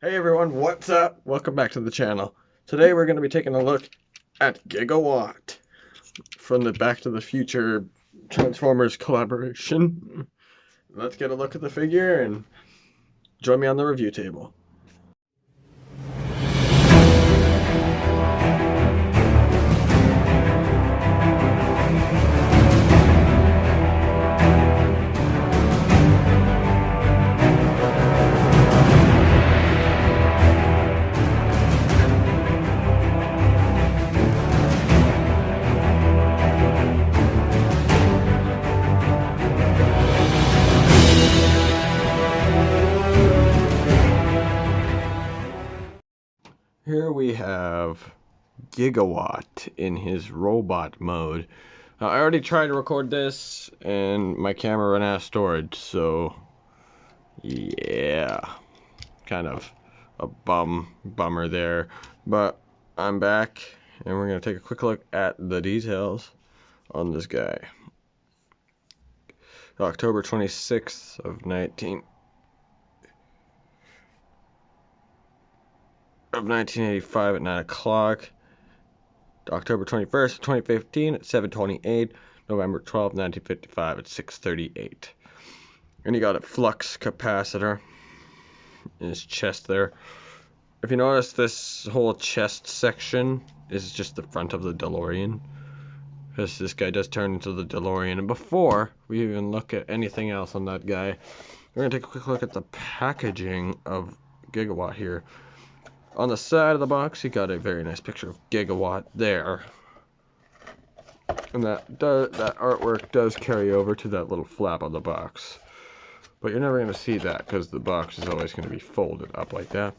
Hey everyone, what's up? Welcome back to the channel. Today we're going to be taking a look at Gigawatt from the Back to the Future Transformers collaboration. Let's get a look at the figure and join me on the review table. Here we have Gigawatt in his robot mode. I already tried to record this and my camera ran out of storage, so yeah, kind of a bummer there. But I'm back and we're going to take a quick look at the details on this guy. October 26th of 1985 at 9 o'clock. October 21st, 2015 at 7:28. November 12th, 1955 at 6:38. And he got a flux capacitor in his chest there. If you notice, this whole chest section is just the front of the DeLorean, because this guy does turn into the DeLorean. And before we even look at anything else on that guy, we're going to take a quick look at the packaging of Gigawatt here. On the side of the box, you got a very nice picture of Gigawatt there. And that artwork does carry over to that little flap on the box. But you're never going to see that because the box is always going to be folded up like that.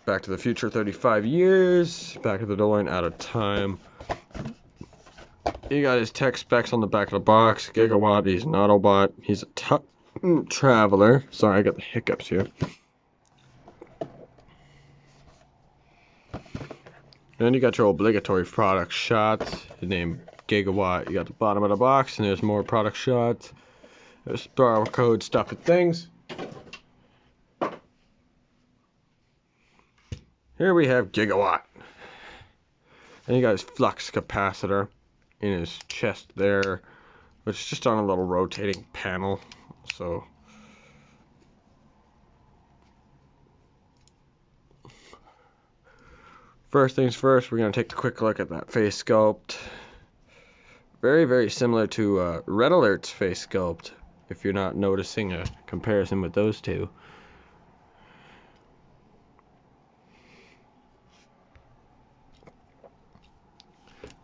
Back to the Future, 35 years. Back to the DeLorean, out of time. You got his tech specs on the back of the box. Gigawatt, he's an Autobot. He's a traveler. Sorry, I got the hiccups here. Then you got your obligatory product shots. The name Gigawatt. You got the bottom of the box, and there's more product shots. There's barcode stuff and things. Here we have Gigawatt. And you got his flux capacitor in his chest there, which is just on a little rotating panel. So first things first, we're going to take a quick look at that face sculpt. Very, very similar to Red Alert's face sculpt, if you're not noticing a comparison with those two.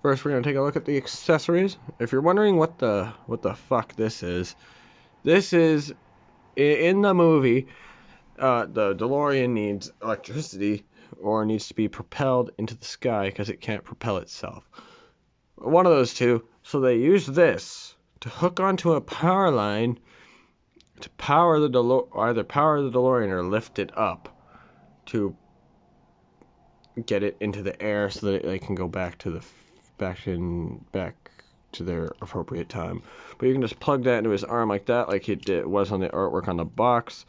First, we're going to take a look at the accessories. If you're wondering what the fuck this is in the movie, the DeLorean needs electricity or needs to be propelled into the sky because it can't propel itself. One of those two. So they use this to hook onto a power line to power the either power the DeLorean or lift it up to get it into the air so that they can go back to their appropriate time. But you can just plug that into his arm like that, like it was on the artwork on the box.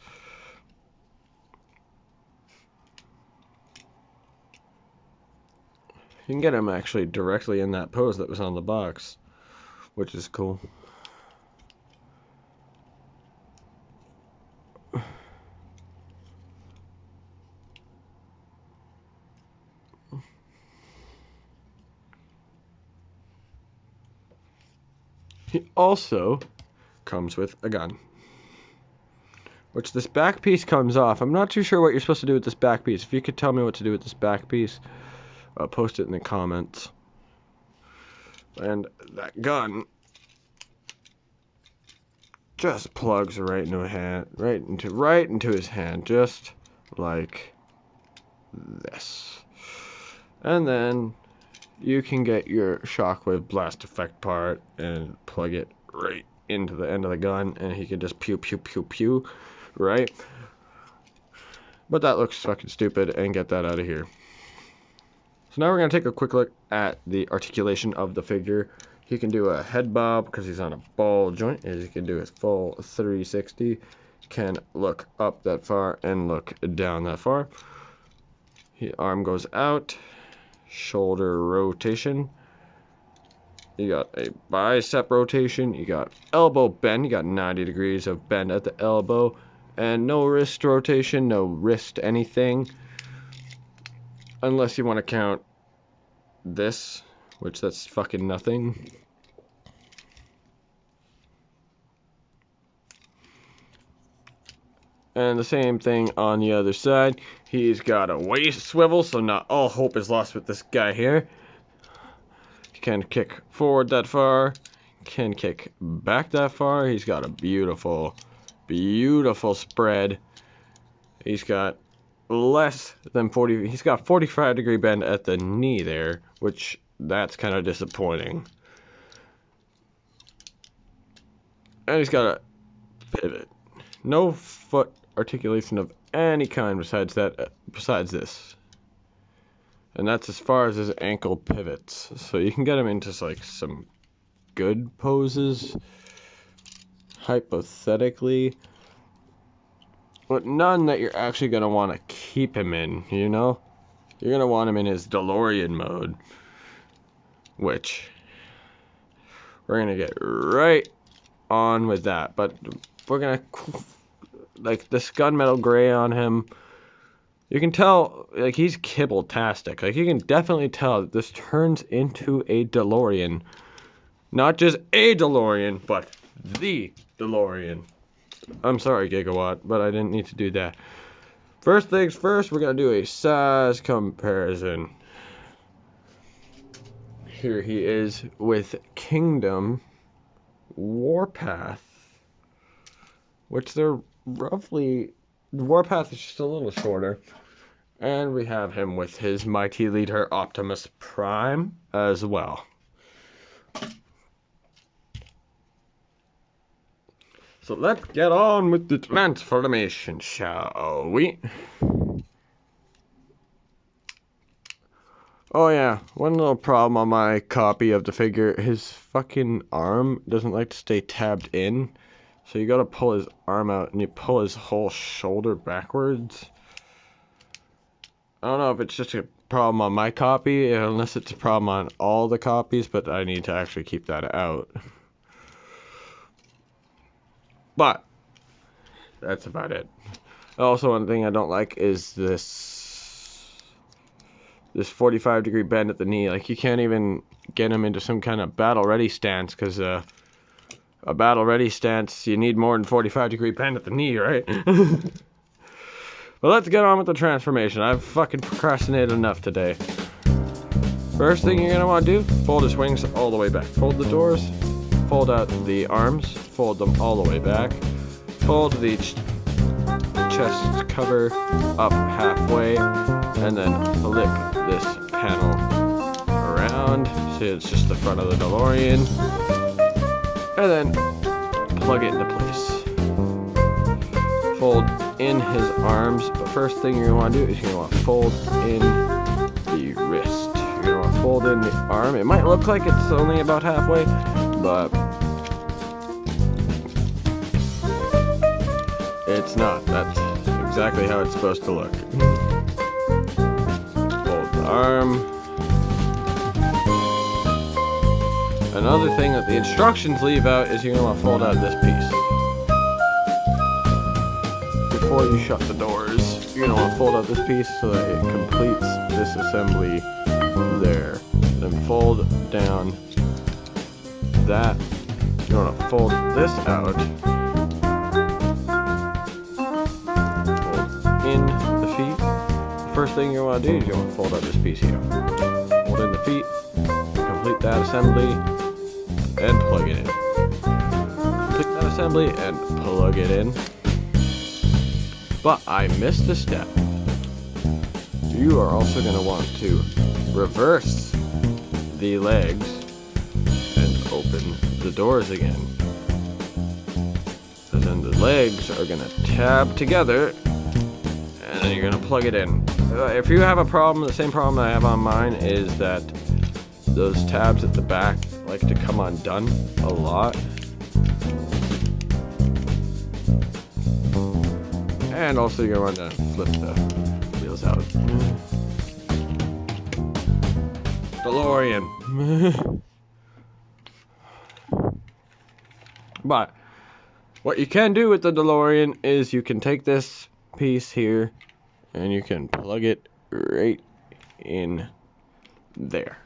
You can get him actually directly in that pose that was on the box, which is cool. He also comes with a gun, which this back piece comes off. I'm not too sure what you're supposed to do with this back piece. If you could tell me what to do with this back piece, post it in the comments. And that gun just plugs right into a hand, right into his hand, just like this. And then you can get your shockwave blast effect part and plug it right into the end of the gun, and he can just pew pew pew pew, right? But that looks fucking stupid, and get that out of here. So now we're going to take a quick look at the articulation of the figure. He can do a head bob because he's on a ball joint, as he can do his full 360. can look up that far and look down that far. Arm goes out, shoulder rotation. You got a bicep rotation, you got elbow bend, you got 90 degrees of bend at the elbow, and no wrist rotation, no wrist anything, unless you want to count this, which that's fucking nothing. And the same thing on the other side. He's got a waist swivel, so not all hope is lost with this guy here. He can kick forward that far, can kick back that far. He's got a beautiful, beautiful spread. He's got less than 40, he's got 45 degree bend at the knee there, which that's kind of disappointing. And he's got a pivot. No foot articulation of any kind besides this. And that's as far as his ankle pivots. So you can get him into like some good poses, hypothetically, but none that you're actually going to want to keep him in, you know? You're going to want him in his DeLorean mode, which we're going to get right on with that. But we're going to, like, this gunmetal gray on him, you can tell, like, he's kibble-tastic. Like, you can definitely tell that this turns into a DeLorean. Not just a DeLorean, but the DeLorean. I'm sorry, Gigawatt, but I didn't need to do that. First things first, we're going to do a size comparison. Here he is with Kingdom Warpath, which they're roughly, Warpath is just a little shorter. And we have him with his Mighty Leader Optimus Prime as well. So let's get on with the transformation, shall we? Oh yeah, one little problem on my copy of the figure, his fucking arm doesn't like to stay tabbed in. So you gotta pull his arm out and you pull his whole shoulder backwards. I don't know if it's just a problem on my copy, unless it's a problem on all the copies, but I need to actually keep that out. But that's about it. Also, one thing I don't like is this 45 degree bend at the knee. Like, you can't even get him into some kind of battle ready stance, because a battle ready stance, you need more than 45 degree bend at the knee, right? But let's get on with the transformation. I've fucking procrastinated enough today. First thing you're gonna want to do, fold his wings all the way back. Fold the doors, fold out the arms, fold them all the way back. Fold the chest cover up halfway, and then flip this panel around. See, it's just the front of the DeLorean. And then plug it into place. Fold in his arms, but first thing you're going to want to do is you're going to want to fold in the wrist. You're going to want to fold in the arm. It might look like it's only about halfway, but it's not. That's exactly how it's supposed to look. Fold the arm. Another thing that the instructions leave out is you're going to want to fold out this piece. Before you shut the doors, you're going to want to fold out this piece so that it completes this assembly there. Then fold down that. You're going to fold this out. Fold in the feet. The first thing you want to do is you want to fold out this piece here. Fold in the feet, complete that assembly, and plug it in. Complete that assembly and plug it in. But I missed a step. You are also going to want to reverse the legs and open the doors again. So then the legs are going to tab together, and then you're going to plug it in. If you have a problem, the same problem I have on mine is that those tabs at the back like to come undone a lot. And also you're going to want to flip the wheels out. DeLorean. But what you can do with the DeLorean is you can take this piece here and you can plug it right in there.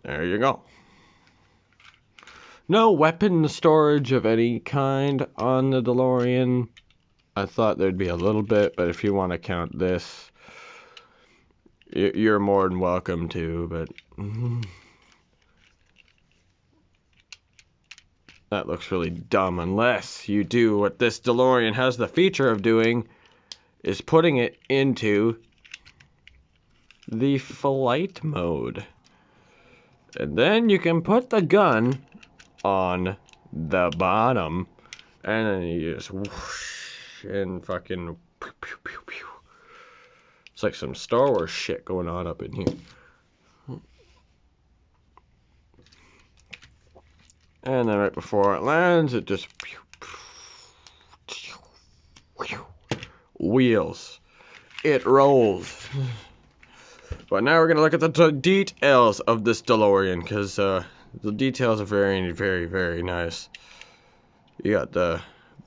There you go. No weapon storage of any kind on the DeLorean. I thought there'd be a little bit, but if you want to count this, you're more than welcome to, but that looks really dumb unless you do what this DeLorean has the feature of doing, is putting it into the flight mode. And then you can put the gun on the bottom, and then you just whoosh and fucking pew, pew, pew, pew. It's like some Star Wars shit going on up in here. And then right before it lands, it just wheels. It rolls. But now we're going to look at the details of this DeLorean, because the details are very, very, very nice. You got the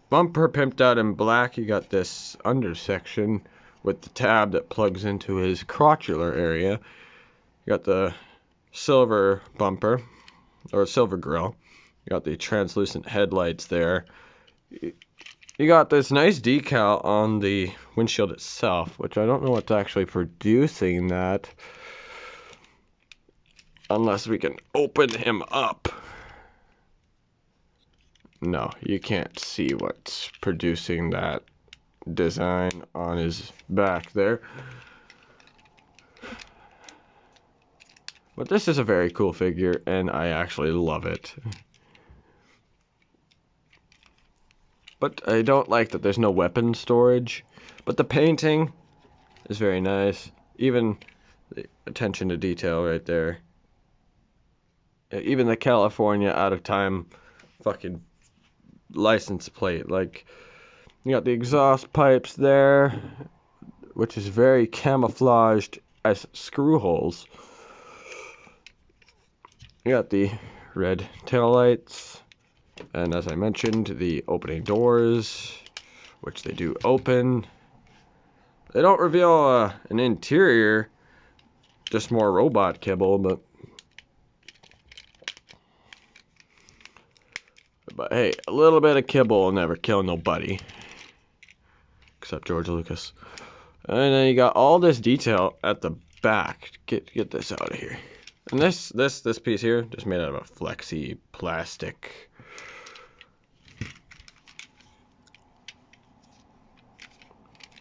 bumper pimped out in black. You got this undersection with the tab that plugs into his crotchular area. You got the silver bumper, or silver grille. You got the translucent headlights there. You got this nice decal on the windshield itself, which I don't know what's actually producing that. Unless we can open him up. No, you can't see what's producing that design on his back there. But this is a very cool figure, and I actually love it. But I don't like that there's no weapon storage. But the painting is very nice. Even the attention to detail right there. Even the California out of time fucking license plate. Like, you got the exhaust pipes there, which is very camouflaged as screw holes. You got the red taillights. And as I mentioned, the opening doors, which they do open. They don't reveal an interior, just more robot kibble, but hey, a little bit of kibble will never kill nobody, except George Lucas. And then you got all this detail at the back. Get this out of here. And this piece here, just made out of a flexi plastic.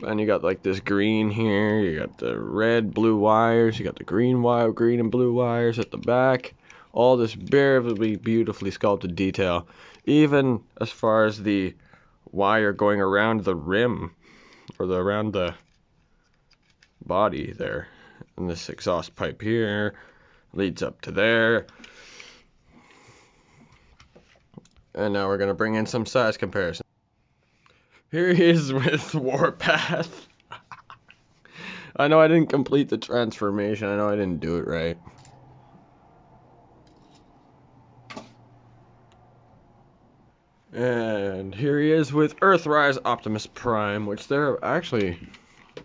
And you got like this green here, you got the red, blue wires, you got the green and blue wires at the back. All this very beautifully sculpted detail. Even as far as the wire going around the rim, or around the body there. And this exhaust pipe here leads up to there. And now we're going to bring in some size comparison. Here he is with Warpath. I know I didn't complete the transformation. I know I didn't do it right. And here he is with Earthrise Optimus Prime, which they're actually...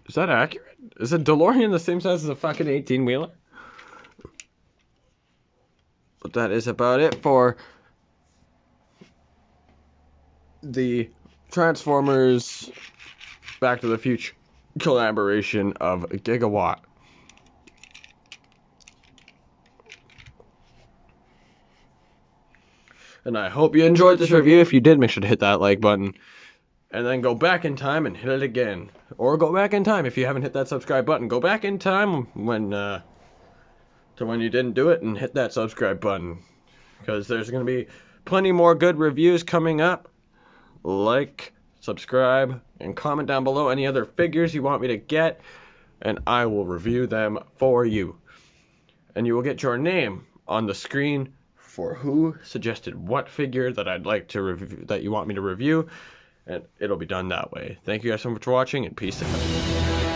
Is that accurate? Is a DeLorean the same size as a fucking 18-wheeler? But that is about it for the Transformers Back to the Future collaboration of Gigawatt. And I hope you enjoyed this review. If you did, make sure to hit that like button. And then go back in time and hit it again. Or go back in time if you haven't hit that subscribe button. Go back in time when you didn't do it and hit that subscribe button. Because there's going to be plenty more good reviews coming up. Like, subscribe, and comment down below any other figures you want me to get. And I will review them for you. And you will get your name on the screen for who suggested what figure that I'd like to review, that you want me to review, and it'll be done that way. Thank you guys so much for watching, and peace out.